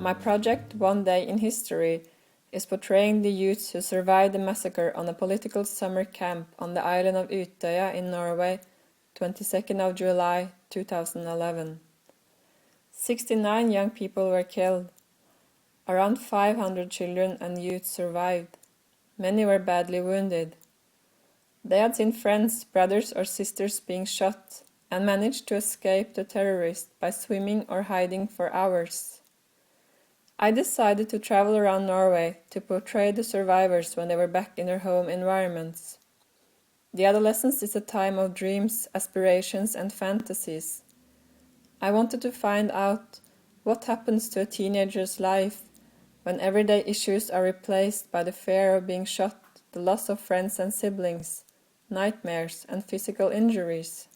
My project, One Day in History, is portraying the youths who survived the massacre on a political summer camp on the island of Utøya in Norway, 22nd of July 2011. 69 young people were killed. Around 500 children and youth survived. Many were badly wounded. They had seen friends, brothers or sisters being shot and managed to escape the terrorists by swimming or hiding for hours. I decided to travel around Norway to portray the survivors when they were back in their home environments. The adolescence is a time of dreams, aspirations and fantasies. I wanted to find out what happens to a teenager's life when everyday issues are replaced by the fear of being shot, the loss of friends and siblings, nightmares and physical injuries.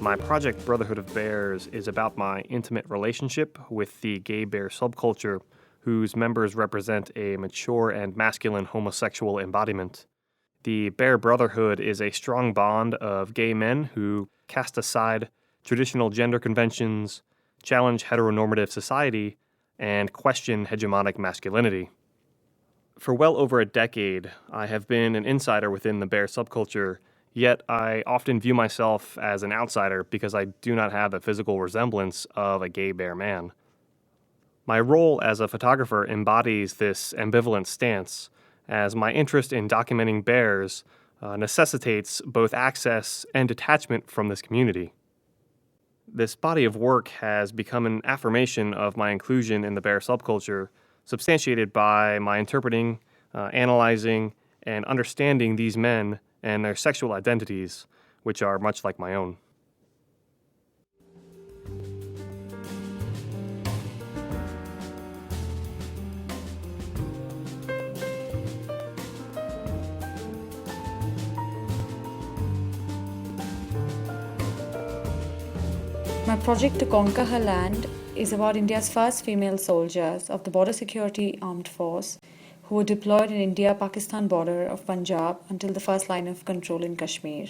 My project, Brotherhood of Bears, is about my intimate relationship with the gay bear subculture, whose members represent a mature and masculine homosexual embodiment. The Bear Brotherhood is a strong bond of gay men who cast aside traditional gender conventions, challenge heteronormative society, and question hegemonic masculinity. For well over a decade, I have been an insider within the bear subculture, yet I often view myself as an outsider because I do not have the physical resemblance of a gay bear man. My role as a photographer embodies this ambivalent stance, as my interest in documenting bears necessitates both access and detachment from this community. This body of work has become an affirmation of my inclusion in the bear subculture, substantiated by my interpreting, analyzing, and understanding these men and their sexual identities, which are much like my own. My project To Conquer Her Land is about India's first female soldiers of the Border Security Armed Force who were deployed in India-Pakistan border of Punjab until the first line of control in Kashmir.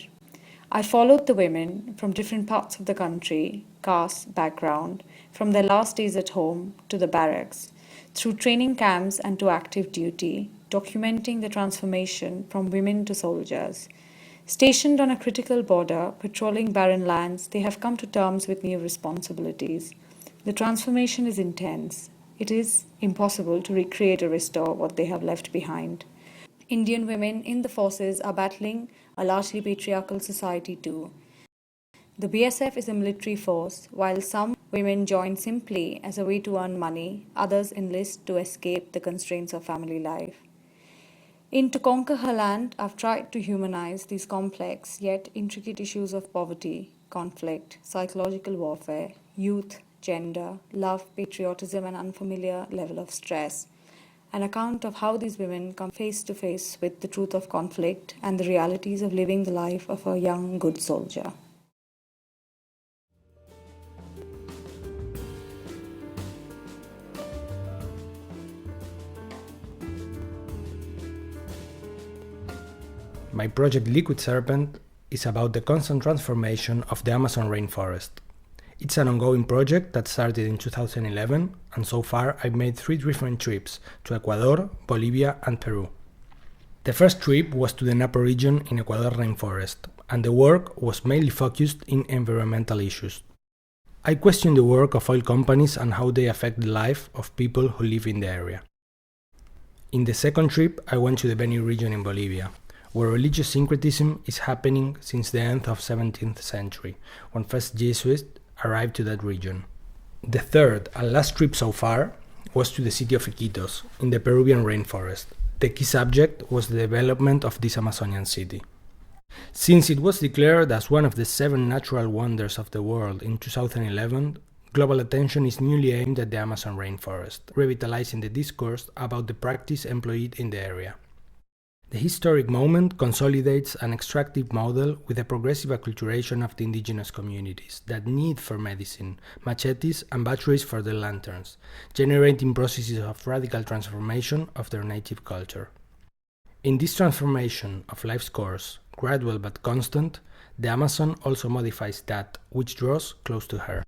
I followed the women from different parts of the country, caste, background, from their last days at home to the barracks, through training camps and to active duty, documenting the transformation from women to soldiers. Stationed on a critical border, patrolling barren lands, they have come to terms with new responsibilities. The transformation is intense. It is impossible to recreate or restore what they have left behind. Indian women in the forces are battling a largely patriarchal society too. The BSF is a military force. While some women join simply as a way to earn money, others enlist to escape the constraints of family life. In To Conquer Her Land, I've tried to humanize these complex yet intricate issues of poverty, conflict, psychological warfare, youth, gender, love, patriotism, and unfamiliar level of stress. An account of how these women come face to face with the truth of conflict and the realities of living the life of a young, good soldier. My project Liquid Serpent is about the constant transformation of the Amazon rainforest. It's an ongoing project that started in 2011, and so far I've made 3 different trips to Ecuador, Bolivia, and Peru. The first trip was to the Napo region in Ecuador rainforest, and the work was mainly focused in environmental issues. I questioned the work of oil companies and how they affect the life of people who live in the area. In the second trip, I went to the Beni region in Bolivia, where religious syncretism is happening since the end of 17th century, when first Jesuits arrived to that region. The third and last trip so far was to the city of Iquitos, in the Peruvian rainforest. The key subject was the development of this Amazonian city. Since it was declared as one of the 7 natural wonders of the world in 2011, global attention is newly aimed at the Amazon rainforest, revitalizing the discourse about the practice employed in the area. The historic moment consolidates an extractive model with a progressive acculturation of the indigenous communities that need for medicine, machetes, and batteries for their lanterns, generating processes of radical transformation of their native culture. In this transformation of life's course, gradual but constant, the Amazon also modifies that which draws close to her.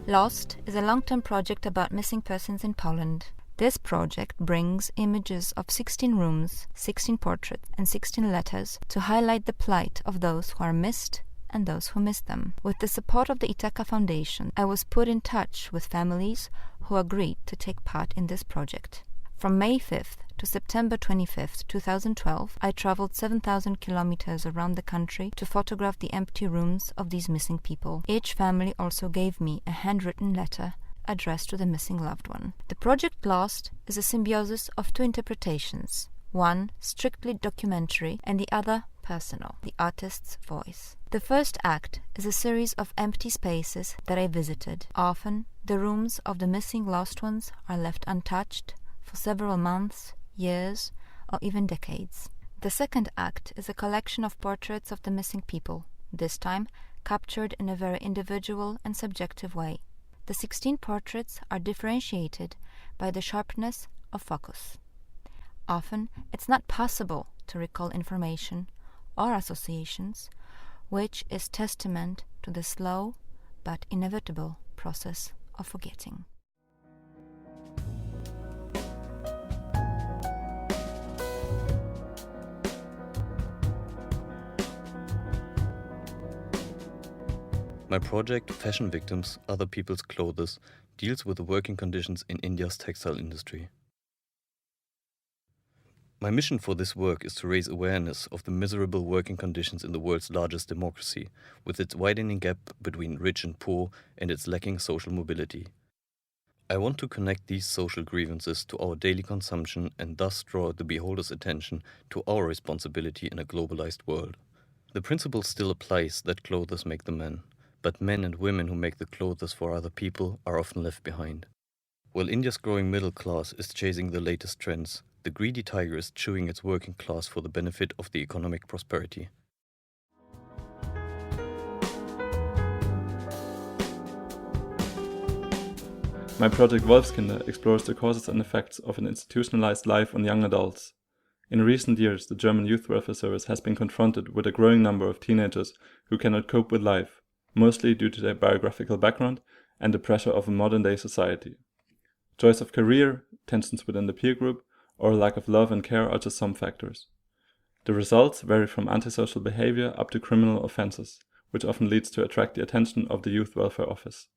Lost is a long-term project about missing persons in Poland. This project brings images of 16 rooms, 16 portraits, and 16 letters to highlight the plight of those who are missed and those who miss them. With the support of the Ithaca Foundation, I was put in touch with families who agreed to take part in this project. From May 5th to September 25th, 2012, I traveled 7,000 kilometers around the country to photograph the empty rooms of these missing people. Each family also gave me a handwritten letter addressed to the missing loved one. The project Lost is a symbiosis of 2 interpretations, one strictly documentary and the other personal, the artist's voice. The first act is a series of empty spaces that I visited. Often, the rooms of the missing lost ones are left untouched for several months, years, or even decades. The second act is a collection of portraits of the missing people, this time captured in a very individual and subjective way. The 16 portraits are differentiated by the sharpness of focus. Often, it's not possible to recall information or associations, which is testament to the slow but inevitable process of forgetting. My project, Fashion Victims, Other People's Clothes, deals with the working conditions in India's textile industry. My mission for this work is to raise awareness of the miserable working conditions in the world's largest democracy, with its widening gap between rich and poor and its lacking social mobility. I want to connect these social grievances to our daily consumption and thus draw the beholder's attention to our responsibility in a globalized world. The principle still applies that clothes make the man, but men and women who make the clothes for other people are often left behind. While India's growing middle class is chasing the latest trends, the greedy tiger is chewing its working class for the benefit of the economic prosperity. My project Wolfskinder explores the causes and effects of an institutionalized life on young adults. In recent years, the German Youth Welfare Service has been confronted with a growing number of teenagers who cannot cope with life, mostly due to their biographical background and the pressure of a modern-day society. Choice of career, tensions within the peer group, or lack of love and care are just some factors. The results vary from antisocial behavior up to criminal offenses, which often leads to attract the attention of the Youth Welfare Office.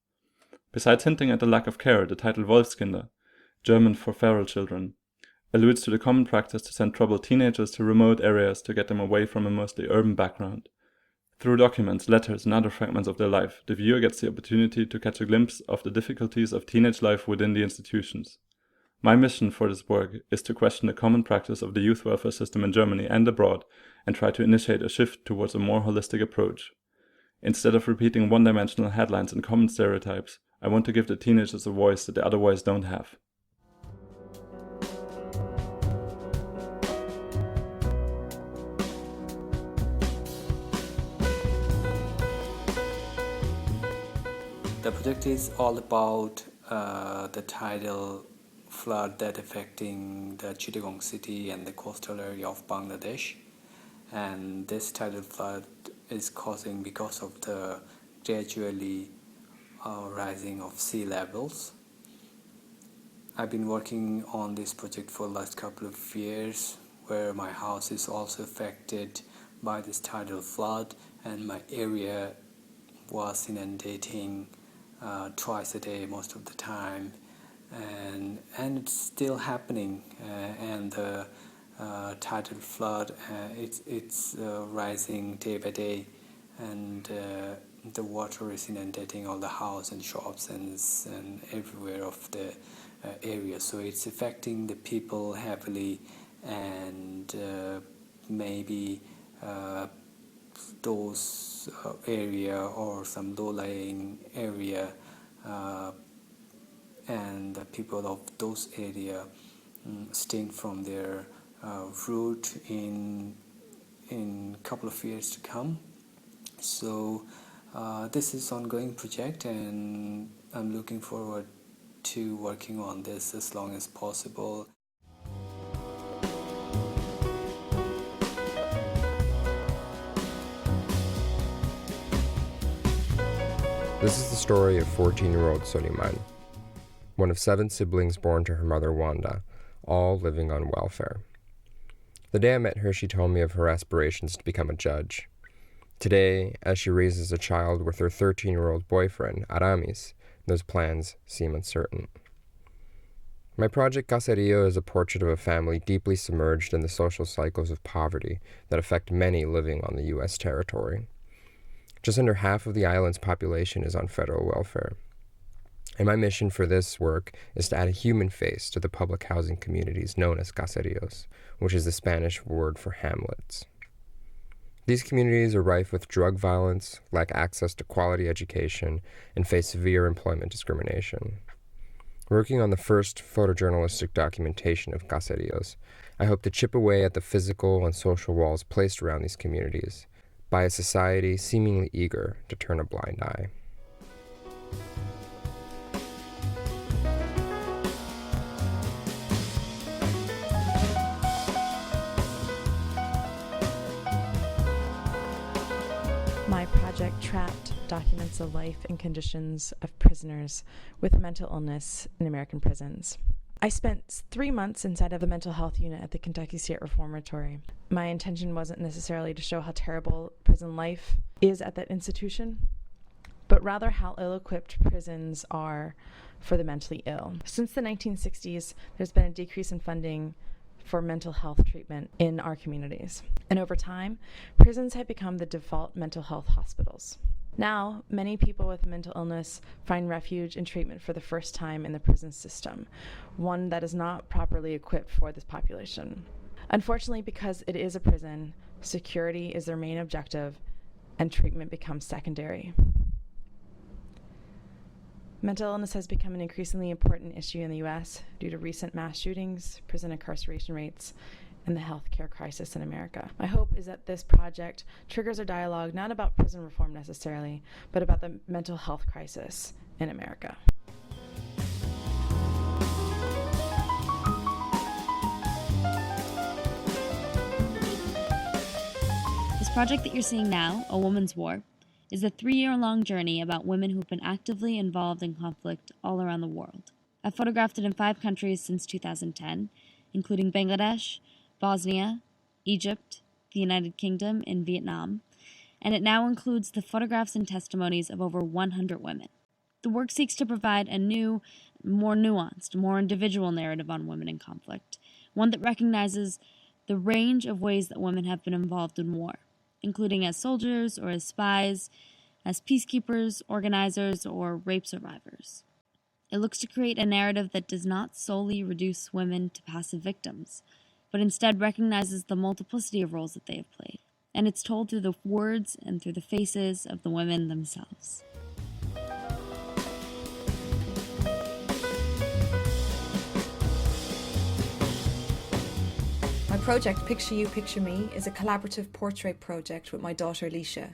Besides hinting at the lack of care, the title Wolfskinder, German for feral children, alludes to the common practice to send troubled teenagers to remote areas to get them away from a mostly urban background. Through documents, letters, and other fragments of their life, the viewer gets the opportunity to catch a glimpse of the difficulties of teenage life within the institutions. My mission for this work is to question the common practice of the youth welfare system in Germany and abroad and try to initiate a shift towards a more holistic approach. Instead of repeating one-dimensional headlines and common stereotypes, I want to give the teenagers a voice that they otherwise don't have. The project is all about the tidal flood that affecting the Chittagong city and the coastal area of Bangladesh. And this tidal flood is causing because of the gradually rising of sea levels. I've been working on this project for the last couple of years, where my house is also affected by this tidal flood, and my area was inundating twice a day most of the time, and it's still happening, and the tidal flood it's rising day by day, and the water is inundating all the houses and shops and everywhere of the area, so it's affecting the people heavily, and maybe those area or some low-lying area, and the people of those area staying from their route in couple of years to come. So this is ongoing project, and I'm looking forward to working on this as long as possible. This is the story of 14-year-old Soliman, one of 7 siblings born to her mother Wanda, all living on welfare. The day I met her, she told me of her aspirations to become a judge. Today, as she raises a child with her 13-year-old boyfriend, Aramis, those plans seem uncertain. My project Caserío is a portrait of a family deeply submerged in the social cycles of poverty that affect many living on the U.S. territory. Just under half of the island's population is on federal welfare. And my mission for this work is to add a human face to the public housing communities known as caseríos, which is the Spanish word for hamlets. These communities are rife with drug violence, lack access to quality education, and face severe employment discrimination. Working on the first photojournalistic documentation of caseríos, I hope to chip away at the physical and social walls placed around these communities by a society seemingly eager to turn a blind eye. My project Trapped documents the life and conditions of prisoners with mental illness in American prisons. I spent 3 months inside of the mental health unit at the Kentucky State Reformatory. My intention wasn't necessarily to show how terrible prison life is at that institution, but rather how ill-equipped prisons are for the mentally ill. Since the 1960s, there's been a decrease in funding for mental health treatment in our communities. And over time, prisons have become the default mental health hospitals. Now, many people with mental illness find refuge and treatment for the first time in the prison system, one that is not properly equipped for this population. Unfortunately, because it is a prison, security is their main objective, and treatment becomes secondary. Mental illness has become an increasingly important issue in the U.S. due to recent mass shootings, prison incarceration rates, and the healthcare crisis in America. My hope is that this project triggers a dialogue not about prison reform necessarily, but about the mental health crisis in America. This project that you're seeing now, A Woman's War, is a 3-year-long journey about women who've been actively involved in conflict all around the world. I've photographed it in 5 countries since 2010, including Bangladesh, Bosnia, Egypt, the United Kingdom, and Vietnam. and it now includes the photographs and testimonies of over 100 women. The work seeks to provide a new, more nuanced, more individual narrative on women in conflict, one that recognizes the range of ways that women have been involved in war, including as soldiers or as spies, as peacekeepers, organizers, or rape survivors. It looks to create a narrative that does not solely reduce women to passive victims, but instead recognizes the multiplicity of roles that they have played. And it's told through the words and through the faces of the women themselves. My project, Picture You, Picture Me, is a collaborative portrait project with my daughter Leisha.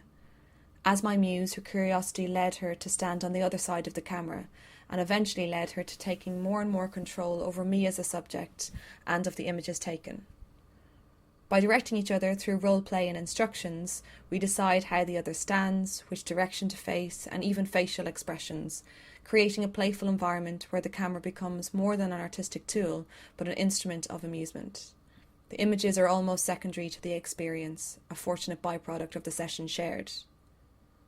As my muse, her curiosity led her to stand on the other side of the camera, and eventually led her to taking more and more control over me as a subject and of the images taken. By directing each other through role play and instructions, we decide how the other stands, which direction to face, and even facial expressions, creating a playful environment where the camera becomes more than an artistic tool, but an instrument of amusement. The images are almost secondary to the experience, a fortunate byproduct of the session shared.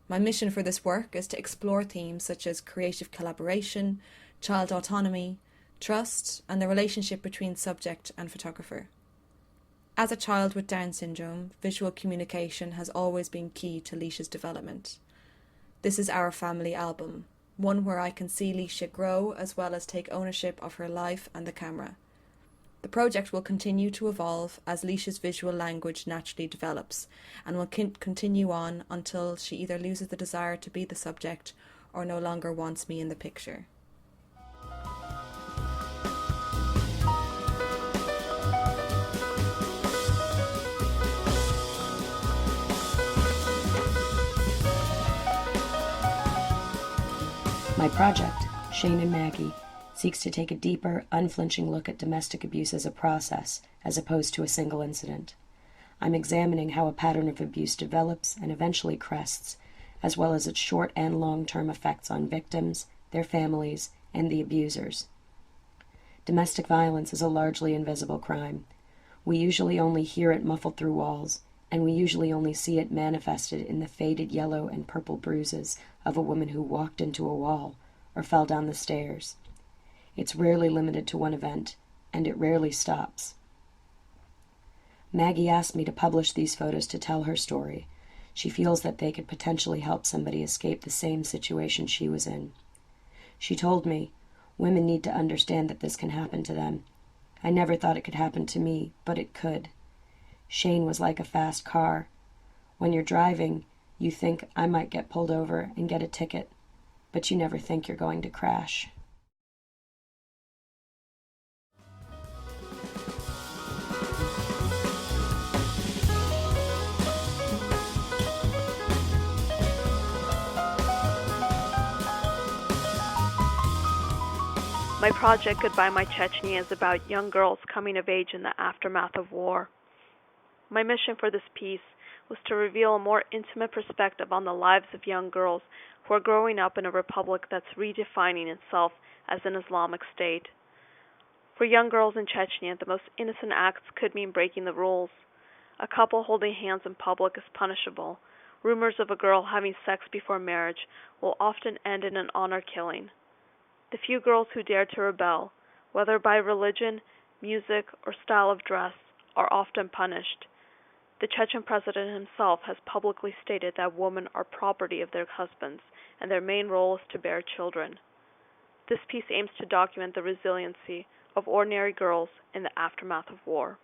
My mission for this work is to explore themes such as creative collaboration, child autonomy, trust, and the relationship between subject and photographer. As a child with Down syndrome, visual communication has always been key to Leisha's development. This is our family album, one where I can see Leisha grow as well as take ownership of her life and the camera. The project will continue to evolve as Leisha's visual language naturally develops, and will continue on until she either loses the desire to be the subject or no longer wants me in the picture. My project, Shane and Maggie, seeks to take a deeper, unflinching look at domestic abuse as a process, as opposed to a single incident. I'm examining how a pattern of abuse develops and eventually crests, as well as its short and long-term effects on victims, their families, and the abusers. Domestic violence is a largely invisible crime. We usually only hear it muffled through walls, and we usually only see it manifested in the faded yellow and purple bruises of a woman who walked into a wall or fell down the stairs. It's rarely limited to one event, and it rarely stops. Maggie asked me to publish these photos to tell her story. She feels that they could potentially help somebody escape the same situation she was in. She told me, women need to understand that this can happen to them. I never thought it could happen to me, but it could. Shane was like a fast car. When you're driving, you think, I might get pulled over and get a ticket, but you never think you're going to crash. My project, Goodbye My Chechnya, is about young girls coming of age in the aftermath of war. My mission for this piece was to reveal a more intimate perspective on the lives of young girls who are growing up in a republic that's redefining itself as an Islamic state. For young girls in Chechnya, the most innocent acts could mean breaking the rules. A couple holding hands in public is punishable. Rumors of a girl having sex before marriage will often end in an honor killing. The few girls who dare to rebel, whether by religion, music, or style of dress, are often punished. The Chechen president himself has publicly stated that women are property of their husbands, and their main role is to bear children. This piece aims to document the resiliency of ordinary girls in the aftermath of war.